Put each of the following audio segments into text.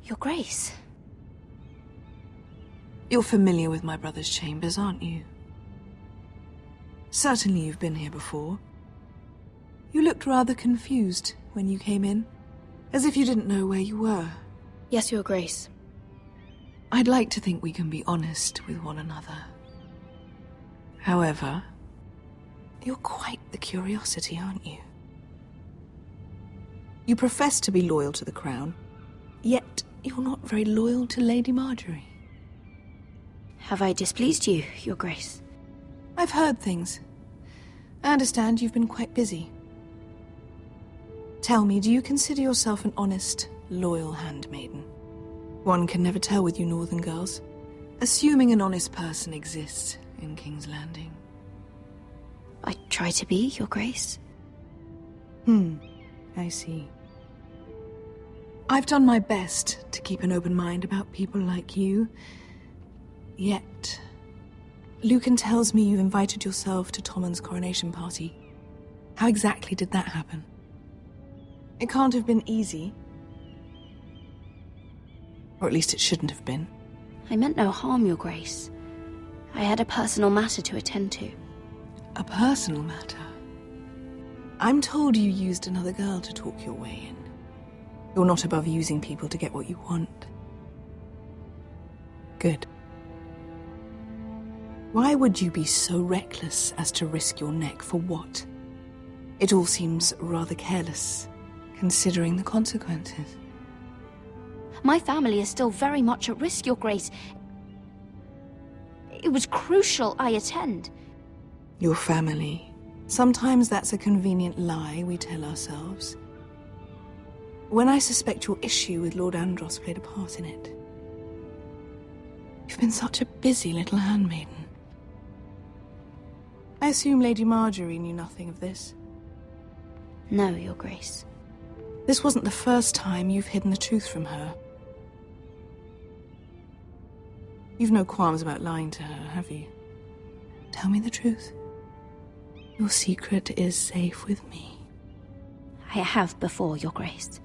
Your Grace. You're familiar with my brother's chambers, aren't you? Certainly you've been here before. You looked rather confused when you came in, as if you didn't know where you were. Yes, Your Grace. I'd like to think we can be honest with one another. However, you're quite the curiosity, aren't you? You profess to be loyal to the crown, yet you're not very loyal to Lady Marjorie. Have I displeased you, Your Grace? I've heard things. I understand you've been quite busy. Tell me, do you consider yourself an honest, loyal handmaiden? One can never tell with you northern girls. Assuming an honest person exists in King's Landing. I try to be, Your Grace. I see. I've done my best to keep an open mind about people like you. Yet, Lucan tells me you invited yourself to Tommen's coronation party. How exactly did that happen? It can't have been easy. Or at least it shouldn't have been. I meant no harm, Your Grace. I had a personal matter to attend to. A personal matter? I'm told you used another girl to talk your way in. You're not above using people to get what you want. Good. Why would you be so reckless as to risk your neck for what? It all seems rather careless, considering the consequences. My family is still very much at risk, Your Grace. It was crucial I attend. Your family. Sometimes that's a convenient lie we tell ourselves. When I suspect your issue with Lord Andros played a part in it. You've been such a busy little handmaiden. I assume Lady Marjorie knew nothing of this. No, Your Grace. This wasn't the first time you've hidden the truth from her. You've no qualms about lying to her, have you? Tell me the truth. Your secret is safe with me. I have before, Your Grace.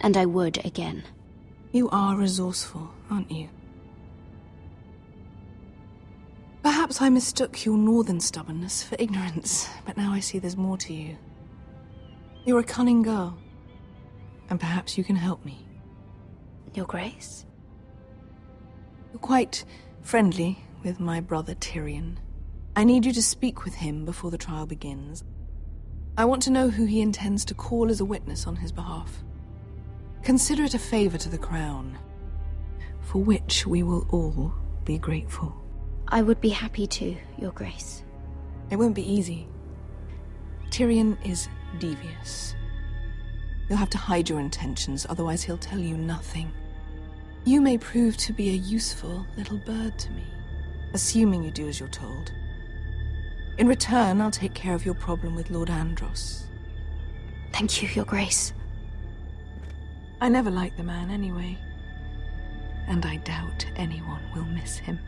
And I would again. You are resourceful, aren't you? Perhaps I mistook your northern stubbornness for ignorance, but now I see there's more to you. You're a cunning girl, and perhaps you can help me. Your Grace? You're quite friendly with my brother Tyrion. I need you to speak with him before the trial begins. I want to know who he intends to call as a witness on his behalf. Consider it a favor to the crown, for which we will all be grateful. I would be happy to, Your Grace. It won't be easy. Tyrion is devious. You'll have to hide your intentions, otherwise he'll tell you nothing. You may prove to be a useful little bird to me, assuming you do as you're told. In return, I'll take care of your problem with Lord Andros. Thank you, Your Grace. I never liked the man anyway, and I doubt anyone will miss him.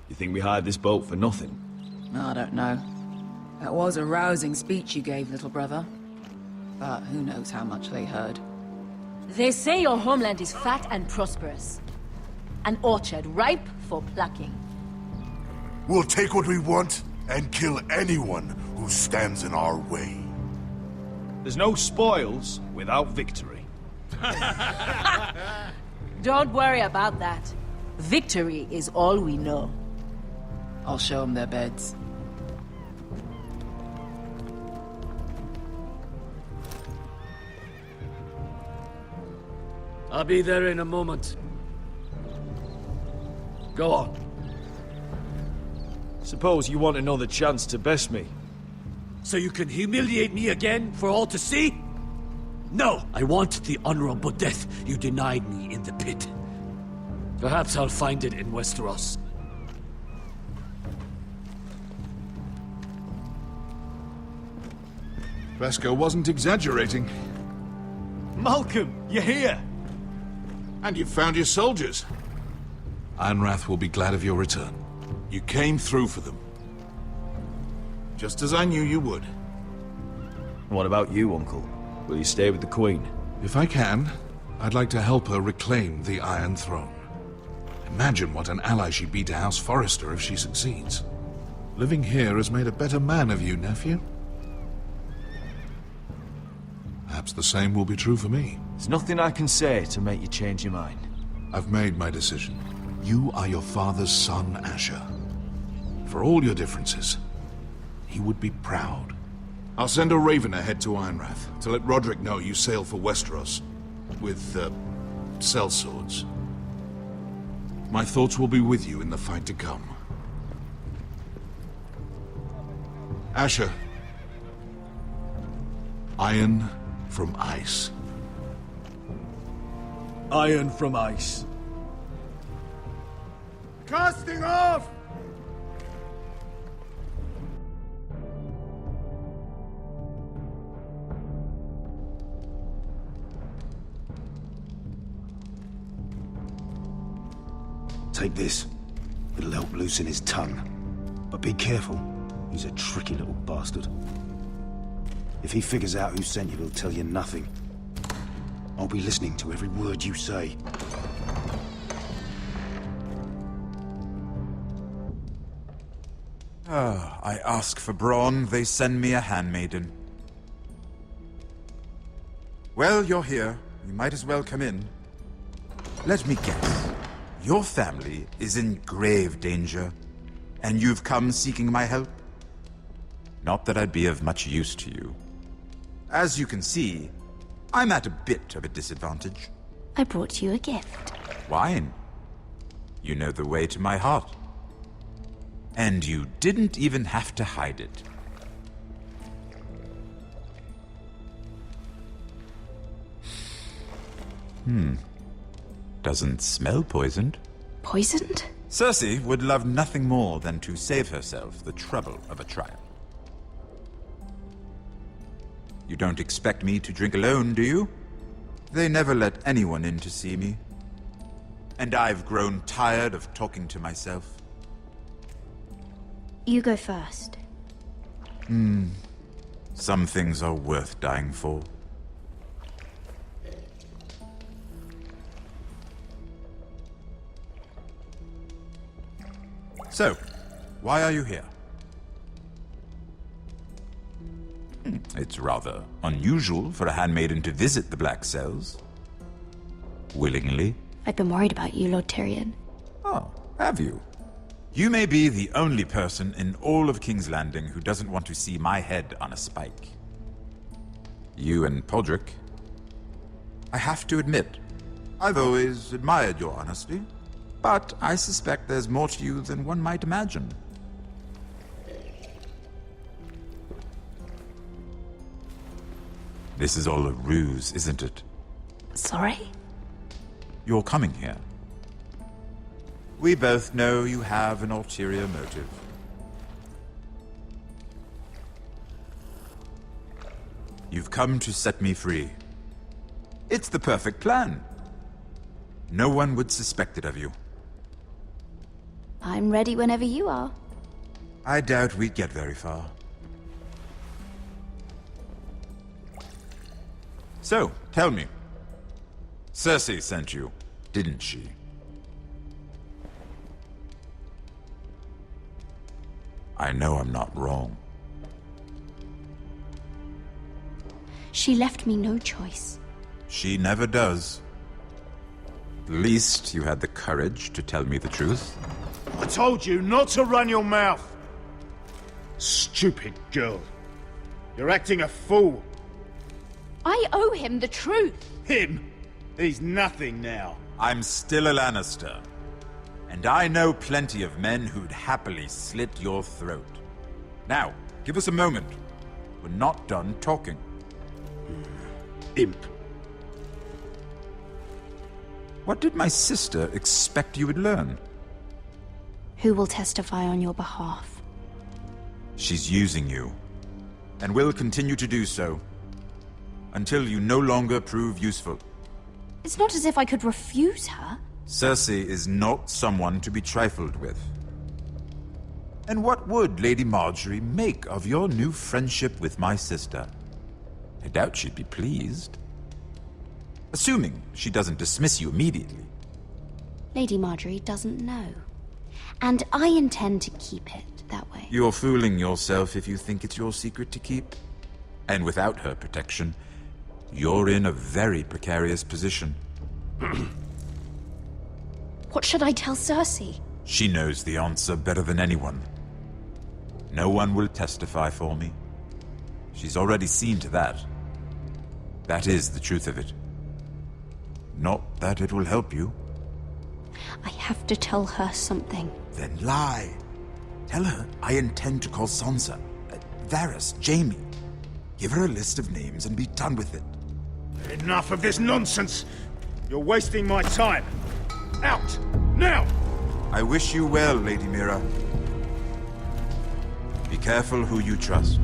You think we hired this boat for nothing? I don't know. That was a rousing speech you gave, little brother. But who knows how much they heard. They say your homeland is fat and prosperous. An orchard ripe for plucking. We'll take what we want and kill anyone who stands in our way. There's no spoils without victory. Don't worry about that. Victory is all we know. I'll show them their beds. I'll be there in a moment. Go on. Suppose you want another chance to best me. So you can humiliate me again for all to see? No! I want the honorable death you denied me in the pit. Perhaps I'll find it in Westeros. Vesco wasn't exaggerating. Malcolm, you're here! And you've found your soldiers. Ironrath will be glad of your return. You came through for them. Just as I knew you would. What about you, Uncle? Will you stay with the Queen? If I can, I'd like to help her reclaim the Iron Throne. Imagine what an ally she'd be to House Forrester if she succeeds. Living here has made a better man of you, nephew. Perhaps the same will be true for me. There's nothing I can say to make you change your mind. I've made my decision. You are your father's son, Asher. For all your differences, he would be proud. I'll send a raven ahead to Ironrath to let Roderick know you sail for Westeros with, sellswords. My thoughts will be with you in the fight to come. Asher. Iron from ice. Iron from ice. Casting off! Take this. It'll help loosen his tongue. But be careful. He's a tricky little bastard. If he figures out who sent you, he'll tell you nothing. I'll be listening to every word you say. I ask for brawn, they send me a handmaiden. Well, you're here. You might as well come in. Let me guess. Your family is in grave danger, and you've come seeking my help? Not that I'd be of much use to you. As you can see, I'm at a bit of a disadvantage. I brought you a gift. Wine. You know the way to my heart. And you didn't even have to hide it. Doesn't smell poisoned. Poisoned? Cersei would love nothing more than to save herself the trouble of a trial. You don't expect me to drink alone, do you? They never let anyone in to see me. And I've grown tired of talking to myself. You go first. Some things are worth dying for. So, why are you here? It's rather unusual for a handmaiden to visit the Black Cells. Willingly. I've been worried about you, Lord Tyrion. Oh, have you? You may be the only person in all of King's Landing who doesn't want to see my head on a spike. You and Podrick. I have to admit, I've always admired your honesty, but I suspect there's more to you than one might imagine. This is all a ruse, isn't it? Sorry? You're coming here. We both know you have an ulterior motive. You've come to set me free. It's the perfect plan. No one would suspect it of you. I'm ready whenever you are. I doubt we'd get very far. So, tell me. Cersei sent you, didn't she? I know I'm not wrong. She left me no choice. She never does. At least you had the courage to tell me the truth. I told you not to run your mouth! Stupid girl. You're acting a fool. I owe him the truth. Him? He's nothing now. I'm still a Lannister. And I know plenty of men who'd happily slit your throat. Now, give us a moment. We're not done talking. Imp. What did my sister expect you would learn? Who will testify on your behalf? She's using you. and will continue to do so until you no longer prove useful. It's not as if I could refuse her. Cersei is not someone to be trifled with. And what would Lady Marjorie make of your new friendship with my sister? I doubt she'd be pleased. Assuming she doesn't dismiss you immediately. Lady Marjorie doesn't know. And I intend to keep it that way. You're fooling yourself if you think it's your secret to keep. And without her protection, you're in a very precarious position. What should I tell Cersei? She knows the answer better than anyone. No one will testify for me. She's already seen to that. That is the truth of it. Not that it will help you. I have to tell her something. Then lie. Tell her I intend to call Sansa, Varys, Jaime. Give her a list of names and be done with it. Enough of this nonsense! You're wasting my time! Out! Now! I wish you well, Lady Mira. Be careful who you trust.